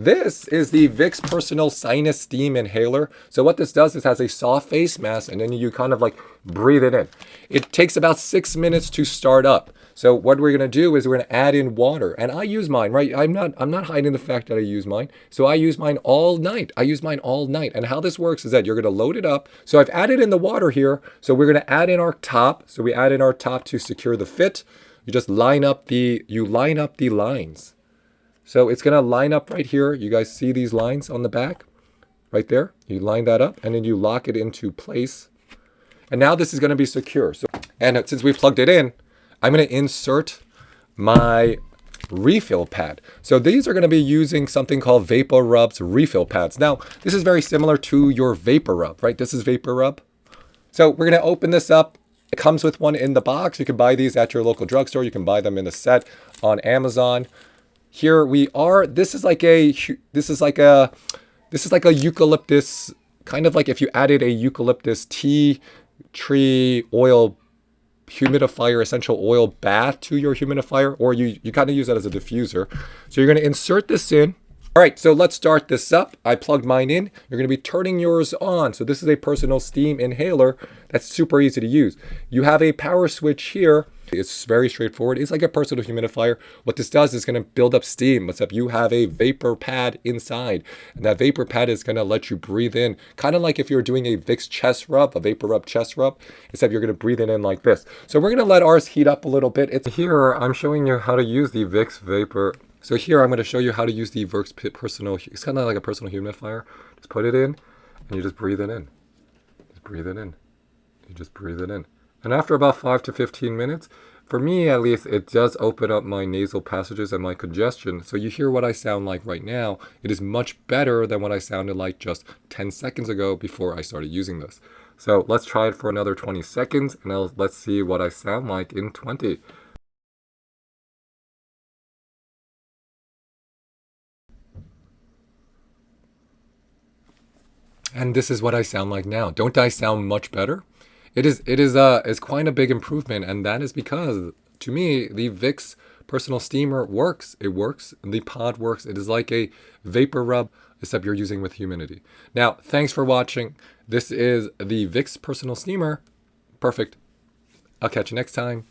This is the Vicks Personal Sinus Steam Inhaler. So what this does is has a soft face mask, and then you kind of like breathe it in. It takes about 6 minutes to start up. So what we're gonna do is we're gonna add in water, and I use mine, right? I'm not hiding the fact that I use mine. So I use mine all night. And how this works is that you're gonna load it up. So I've added in the water here. So we're gonna add in our top. So we add in our top to secure the fit. You just line up the lines. So it's gonna line up right here. You guys see these lines on the back? Right there. You line that up and then you lock it into place. And now this is gonna be secure. And since we've plugged it in, I'm gonna insert my refill pad. So these are gonna be using something called Vapor Rub's refill pads. Now, this is very similar to your Vapor Rub, right? This is Vapor Rub. So we're gonna open this up. It comes with one in the box. You can buy these at your local drugstore. You can buy them in a set on Amazon. Here we are. This is like a eucalyptus, kind of like if you added a eucalyptus tea tree oil humidifier, essential oil bath to your humidifier, or you kind of use that as a diffuser. So you're going to insert this in. All right, so let's start this up. I plugged mine in. You're going to be turning yours on. So this is a personal steam inhaler that's super easy to use. You have a power switch here. It's very straightforward. It's like a personal humidifier. What this does is going to build up steam, except you have a vapor pad inside. And that vapor pad is going to let you breathe in, kind of like if you're doing a Vicks chest rub, a Vapor Rub chest rub, except you're going to breathe it in like this. So we're going to let ours heat up a little bit. Here, I'm showing you how to use the Vicks Vapor. So here, I'm going to show you how to use the Vicks personal, it's kind of like a personal humidifier. Just put it in, and you just breathe it in. Just breathe it in. You just breathe it in. And after about 5 to 15 minutes, for me at least, it does open up my nasal passages and my congestion. So you hear what I sound like right now. It is much better than what I sounded like just 10 seconds ago before I started using this. So let's try it for another 20 seconds, and let's see what I sound like in 20. And this is what I sound like now. Don't I sound much better? It's quite a big improvement, and that is because, to me, the Vicks personal steamer works. It works. The pod works. It is like a Vapor Rub, except you're using with humidity. Now, thanks for watching. This is the Vicks personal steamer. Perfect. I'll catch you next time.